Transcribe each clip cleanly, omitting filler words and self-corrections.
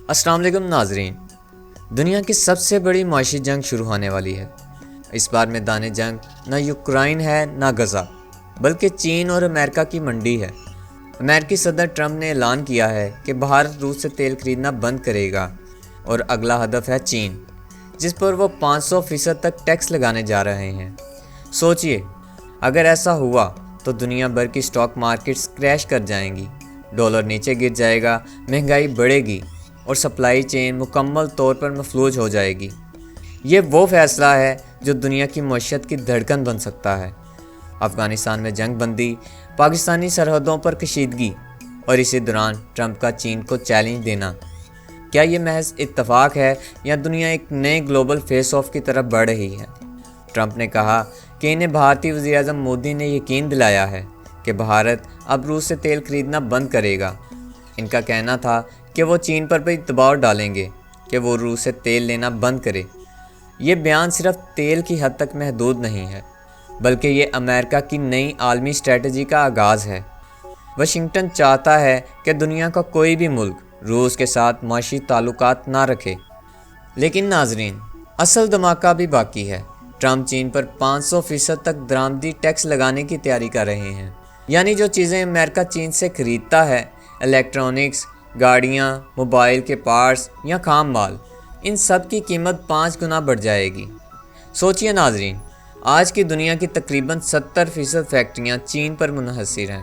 السلام علیکم ناظرین، دنیا کی سب سے بڑی معاشی جنگ شروع ہونے والی ہے۔ اس بار میدان جنگ نہ یوکرائن ہے نہ غزہ، بلکہ چین اور امریکہ کی منڈی ہے۔ امریکی صدر ٹرمپ نے اعلان کیا ہے کہ بھارت روس سے تیل خریدنا بند کرے گا اور اگلا ہدف ہے چین، جس پر وہ 500% تک ٹیکس لگانے جا رہے ہیں۔ سوچئے، اگر ایسا ہوا تو دنیا بھر کی سٹاک مارکیٹس کریش کر جائیں گی، ڈالر نیچے گر جائے گا، مہنگائی بڑھے گی اور سپلائی چین مکمل طور پر مفلوج ہو جائے گی۔ یہ وہ فیصلہ ہے جو دنیا کی معیشت کی دھڑکن بن سکتا ہے۔ افغانستان میں جنگ بندی، پاکستانی سرحدوں پر کشیدگی اور اسی دوران ٹرمپ کا چین کو چیلنج دینا، کیا یہ محض اتفاق ہے یا دنیا ایک نئے گلوبل فیس آف کی طرف بڑھ رہی ہے؟ ٹرمپ نے کہا کہ انہیں بھارتی وزیراعظم مودی نے یقین دلایا ہے کہ بھارت اب روس سے تیل خریدنا بند کرے گا۔ ان کا کہنا تھا کہ وہ چین پر بھی دباؤ ڈالیں گے کہ وہ روس سے تیل لینا بند کرے۔ یہ بیان صرف تیل کی حد تک محدود نہیں ہے، بلکہ یہ امریکہ کی نئی عالمی اسٹریٹجی کا آغاز ہے۔ واشنگٹن چاہتا ہے کہ دنیا کا کوئی بھی ملک روس کے ساتھ معاشی تعلقات نہ رکھے۔ لیکن ناظرین، اصل دھماکہ بھی باقی ہے۔ ٹرمپ چین پر 500% تک درآمدی ٹیکس لگانے کی تیاری کر رہے ہیں، یعنی جو چیزیں امریکہ چین سے خریدتا ہے، الیکٹرانکس، گاڑیاں، موبائل کے پارٹس یا خام مال، ان سب کی قیمت 5 گنا بڑھ جائے گی۔ سوچئے ناظرین، آج کی دنیا کی تقریباً 70% فیکٹریاں چین پر منحصر ہیں۔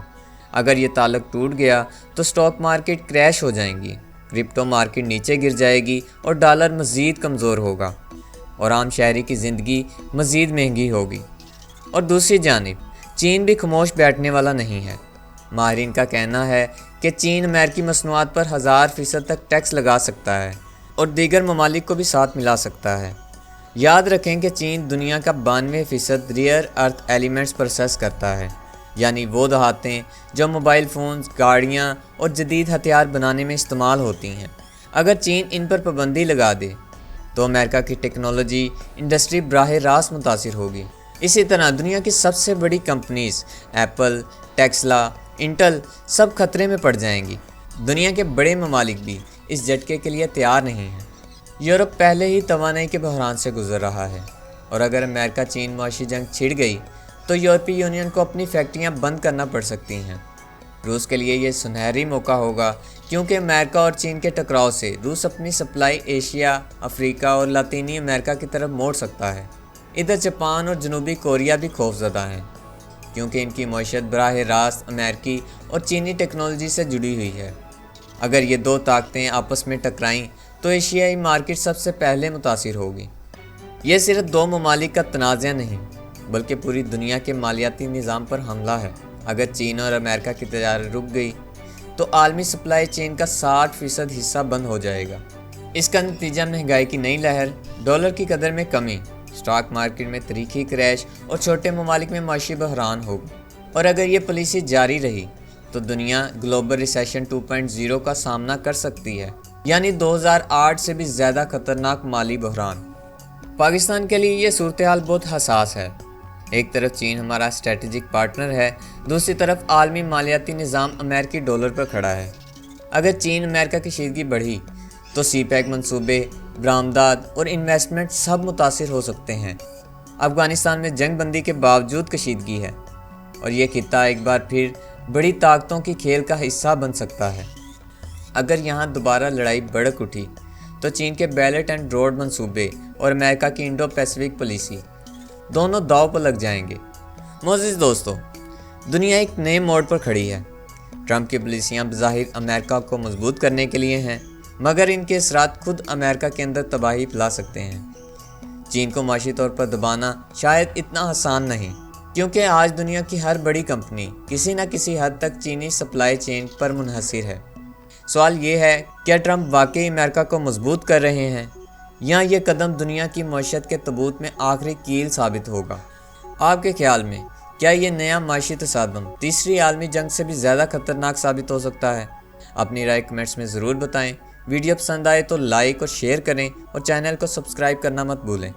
اگر یہ تعلق ٹوٹ گیا تو سٹاک مارکیٹ کریش ہو جائیں گی، کرپٹو مارکیٹ نیچے گر جائے گی اور ڈالر مزید کمزور ہوگا اور عام شہری کی زندگی مزید مہنگی ہوگی۔ اور دوسری جانب چین بھی خاموش بیٹھنے والا نہیں ہے۔ ماہرین کا کہنا ہے کہ چین امریکی مصنوعات پر 1000% تک ٹیکس لگا سکتا ہے اور دیگر ممالک کو بھی ساتھ ملا سکتا ہے۔ یاد رکھیں کہ چین دنیا کا 92% ریئر ارتھ ایلیمنٹس پروسیس کرتا ہے، یعنی وہ دھاتیں جو موبائل فونز، گاڑیاں اور جدید ہتھیار بنانے میں استعمال ہوتی ہیں۔ اگر چین ان پر پابندی لگا دے تو امریکہ کی ٹیکنالوجی انڈسٹری براہ راست متاثر ہوگی۔ اسی طرح دنیا کی سب سے بڑی کمپنیز ایپل، ٹیسلا، انٹل سب خطرے میں پڑ جائیں گی۔ دنیا کے بڑے ممالک بھی اس جھٹکے کے لیے تیار نہیں ہیں۔ یورپ پہلے ہی توانائی کے بحران سے گزر رہا ہے، اور اگر امریکہ چین معاشی جنگ چھڑ گئی تو یورپی یونین کو اپنی فیکٹریاں بند کرنا پڑ سکتی ہیں۔ روس کے لیے یہ سنہری موقع ہوگا، کیونکہ امریکہ اور چین کے ٹکراؤ سے روس اپنی سپلائی ایشیا، افریقہ اور لاطینی امریکہ کی طرف موڑ سکتا ہے۔ ادھر جاپان اور جنوبی کوریا بھی خوفزدہ ہیں، کیونکہ ان کی معیشت براہ راست امریکی اور چینی ٹیکنالوجی سے جڑی ہوئی ہے۔ اگر یہ دو طاقتیں آپس میں ٹکرائیں تو ایشیائی مارکیٹ سب سے پہلے متاثر ہوگی۔ یہ صرف دو ممالک کا تنازع نہیں، بلکہ پوری دنیا کے مالیاتی نظام پر حملہ ہے۔ اگر چین اور امریکہ کی تجارت رک گئی تو عالمی سپلائی چین کا 60% حصہ بند ہو جائے گا۔ اس کا نتیجہ مہنگائی کی نئی لہر، ڈالر کی قدر میں کمی، سٹاک مارکیٹ میں تاریخی کریش اور چھوٹے ممالک میں معاشی بحران ہوگا۔ اور اگر یہ پالیسی جاری رہی تو دنیا گلوبل ریسیشن 2.0 کا سامنا کر سکتی ہے، یعنی 2008 سے بھی زیادہ خطرناک مالی بحران۔ پاکستان کے لیے یہ صورتحال بہت حساس ہے۔ ایک طرف چین ہمارا اسٹریٹجک پارٹنر ہے، دوسری طرف عالمی مالیاتی نظام امریکی ڈالر پر کھڑا ہے۔ اگر چین امریکہ کی کشیدگی بڑھی تو سی پیک منصوبے، برآمدات اور انویسٹمنٹ سب متاثر ہو سکتے ہیں۔ افغانستان میں جنگ بندی کے باوجود کشیدگی ہے، اور یہ خطہ ایک بار پھر بڑی طاقتوں کی کھیل کا حصہ بن سکتا ہے۔ اگر یہاں دوبارہ لڑائی بھڑک اٹھی تو چین کے بیلٹ اینڈ روڈ منصوبے اور امریکہ کی انڈو پیسفک پالیسی دونوں داؤ پر لگ جائیں گے۔ معزز دوستو، دنیا ایک نئے موڑ پر کھڑی ہے۔ ٹرمپ کی پالیسیاں بظاہر امریکہ کو مضبوط کرنے کے لیے ہیں، مگر ان کے اثرات خود امریکہ کے اندر تباہی پھیلا سکتے ہیں۔ چین کو معاشی طور پر دبانا شاید اتنا آسان نہیں، کیونکہ آج دنیا کی ہر بڑی کمپنی کسی نہ کسی حد تک چینی سپلائی چین پر منحصر ہے۔ سوال یہ ہے، کیا ٹرمپ واقعی امریکہ کو مضبوط کر رہے ہیں، یا یہ قدم دنیا کی معیشت کے تابوت میں آخری کیل ثابت ہوگا؟ آپ کے خیال میں کیا یہ نیا معاشی تصادم تیسری عالمی جنگ سے بھی زیادہ خطرناک ثابت ہو سکتا ہے؟ اپنی رائے کمنٹس میں ضرور بتائیں۔ ویڈیو پسند آئے تو لائک اور شیئر کریں، اور چینل کو سبسکرائب کرنا مت بھولیں۔